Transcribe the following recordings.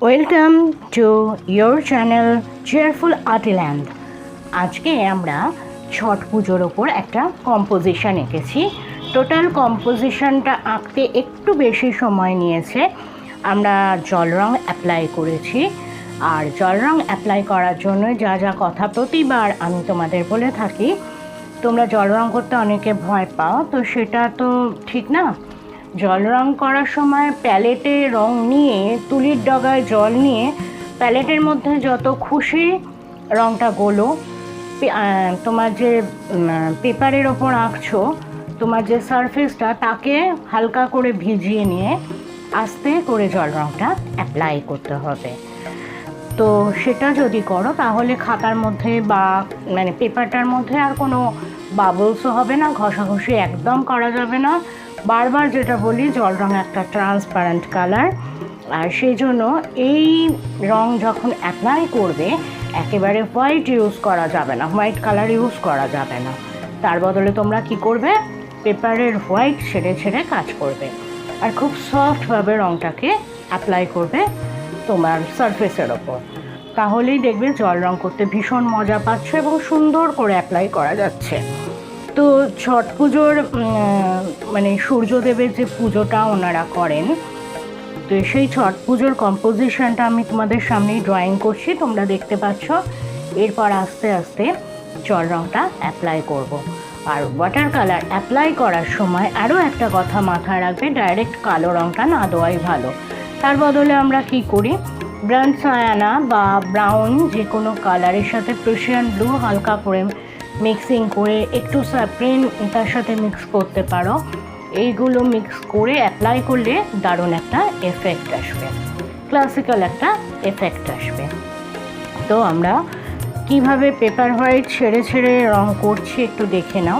Welcome to your channel cheerful Artiland. আজকে আমরা ছট পুজোর ওপর একটা কম্পোজিশন এঁকেছি। টোটাল কম্পোজিশনটা আঁকতে একটু বেশি সময় নিয়েছে। আমরা জল রং অ্যাপ্লাই করেছি, আর জল রং অ্যাপ্লাই করার জন্য যা যা কথা প্রতিবার আমি তোমাদের বলে থাকি, তোমরা জল রং করতে অনেকে ভয় পাও, তো সেটা তো ঠিক না। জল রং করার সময় প্যালেটে রং নিয়ে, তুলির ডগায় জল নিয়ে প্যালেটের মধ্যে যত খুশি রংটা গোলো। তোমার যে পেপারের ওপর আঁকছো, তোমার যে সারফেসটা, তাকে হালকা করে ভিজিয়ে নিয়ে আস্তে করে জল রংটা অ্যাপ্লাই করতে হবে। তো সেটা যদি করো তাহলে খাতার মধ্যে বা পেপারটার মধ্যে আর কোনো বাবলসও হবে না, ঘষাঘষি একদম করা যাবে না। বারবার যেটা বলি, জল রং একটা ট্রান্সপারেন্ট কালার, আর সেই জন্য এই রং যখন অ্যাপ্লাই করবে একেবারে হোয়াইট ইউজ করা যাবে না, হোয়াইট কালার ইউজ করা যাবে না। তার বদলে তোমরা কি করবে, পেপারের হোয়াইট ছেড়ে ছেড়ে কাজ করবে, আর খুব সফটভাবে রংটাকে অ্যাপ্লাই করবে তোমার সারফেসের ওপর। তাহলেই দেখবে জল রং করতে ভীষণ মজা পাচ্ছ এবং সুন্দর করে অ্যাপ্লাই করা যাচ্ছে। তো ছট পুজোর সূর্যদেবের যে পুজোটা ওনারা করেন, তো সেই ছট পুজোর কম্পোজিশনটা আমি তোমাদের সামনেই ড্রয়িং করছি, তোমরা দেখতে পাচ্ছ। এরপর আস্তে আস্তে জল রংটা অ্যাপ্লাই করব। আর ওয়াটার কালার অ্যাপ্লাই করার সময় আরও একটা কথা মাথায় রাখবে, ডাইরেক্ট কালো রংটা না দেওয়াই ভালো। তার বদলে আমরা কি করি, ব্রাউন সায়ানা বা ব্রাউন যে কোনো কালারের সাথে প্রুশিয়ান ব্লু হালকা করে মিক্সিং করে, একটু স্যাপ্রিন তার সাথে মিক্স করতে পারো। এইগুলো মিক্স করে অ্যাপ্লাই করলে দারুণ একটা এফেক্ট আসবে, ক্লাসিক্যাল একটা এফেক্ট আসবে। তো আমরা কিভাবে পেপার হোয়াইট ছেড়ে ছেড়ে রং করছি একটু দেখে নাও।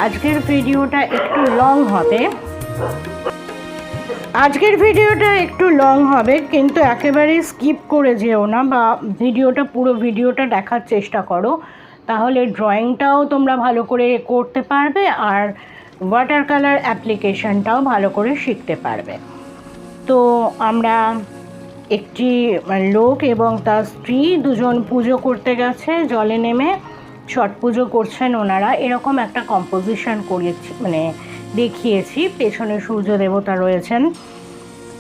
আজকের ভিডিওটা একটু লং হবে, কিন্তু একেবারে স্কিপ করে যেও না, বা পুরো ভিডিওটা দেখার চেষ্টা করো, তাহলে ড্রয়িংটাও তোমরা ভালো করে করতে পারবে আর ওয়াটার কালার অ্যাপ্লিকেশনটাও ভালো করে শিখতে পারবে। তো আমরা একটি লোক এবং তার স্ত্রী দুজন পুজো করতে গেছে, জলে নেমে ছট পুজো করছেন ওনারা, এরকম একটা কম্পোজিশন করিয়েছি, দেখিয়েছি। পেছনে সূর্য দেবতা রয়েছেন।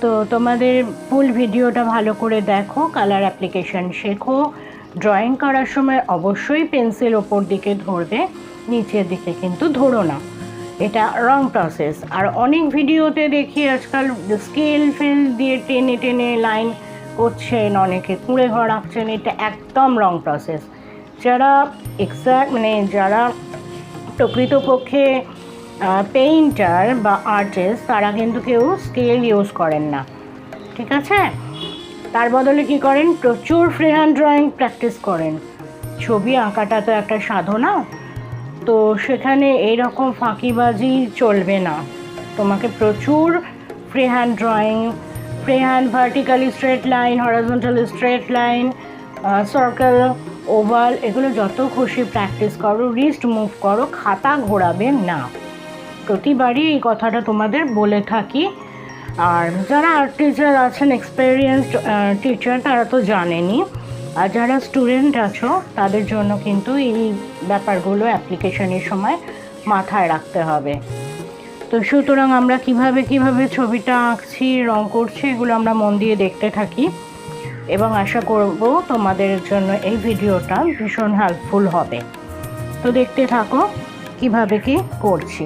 তো তোমাদের ফুল ভিডিওটা ভালো করে দেখো, কালার অ্যাপ্লিকেশন শেখো। ড্রয়িং করার সময় অবশ্যই পেন্সিল ওপর দিকে ধরবে, নিচের দিকে কিন্তু ধরো না, এটা রং প্রসেস। আর অনেক ভিডিওতে দেখি আজকাল স্কেল ফেল দিয়ে টেনে টেনে লাইন করছেন, অনেকে কুঁড়ে ঘর আঁকছেন, এটা একদম রং প্রসেস। যারা যারা প্রকৃতপক্ষে পেইন্টার বা আর্টিস্ট, তারা কিন্তু কেউ স্কেল ইউজ করেন না, ঠিক আছে? তার বদলে কি করেন, প্রচুর ফ্রি হ্যান্ড ড্রয়িং প্র্যাকটিস করেন। ছবি আঁকাটা তো একটা সাধনা, তো সেখানে এইরকম ফাঁকিবাজি চলবে না। তোমাকে প্রচুর free hand drawing, free hand vertically straight line, horizontally straight line, circle, oval, এগুলো যত খুশি প্র্যাকটিস করো, রিস্ট মুভ করো, খাতা ঘোরাবে না। প্রতিবারই এই কথাটা তোমাদের বলে থাকি। আর যারা আর্ট টিচার আছেন, এক্সপেরিয়েন্সড টিচার, তারা তো জানেনই। আর যারা স্টুডেন্ট আছো তাদের জন্য কিন্তু এই ব্যাপারগুলো অ্যাপ্লিকেশনের সময় মাথায় রাখতে হবে। তো সুতরাং আমরা কিভাবে ছবিটা আঁকছি, রং করছি, এগুলো আমরা মন দিয়ে দেখতে থাকি, এবং আশা করব তোমাদের জন্য এই ভিডিওটা ভীষণ হেল্পফুল হবে। তো দেখতে থাকো কিভাবে কি করছি।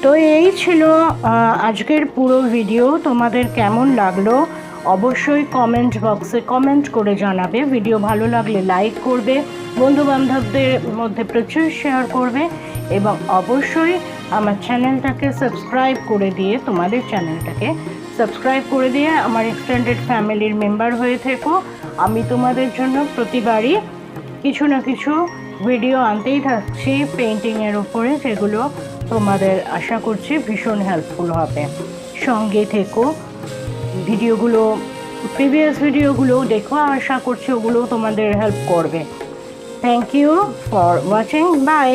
তো এই ছিল আজকের পুরো ভিডিও। তোমাদের কেমন লাগলো অবশ্যই কমেন্ট বক্সে কমেন্ট করে জানাবে। ভিডিও ভালো লাগলে লাইক করবে, বন্ধুবান্ধবদের মধ্যে প্রচুর শেয়ার করবে এবং অবশ্যই আমার চ্যানেলটাকে সাবস্ক্রাইব করে দিয়ে তোমাদের চ্যানেলটাকে সাবস্ক্রাইব করে দিয়ে আমার এক্সটেন্ডেড ফ্যামিলির মেম্বার হয়ে থেকো। আমি তোমাদের জন্য প্রতিবারই কিছু না কিছু ভিডিও আনতেই থাকছি পেন্টিংয়ের ওপরে, যেগুলো তোমাদের আশা করছি ভীষণ হেল্পফুল হবে। সঙ্গে থেকো, ভিডিওগুলো প্রিভিয়াস ভিডিওগুলো দেখো, আশা করছি ওগুলো তোমাদের হেল্প করবে। Thank you for watching, by.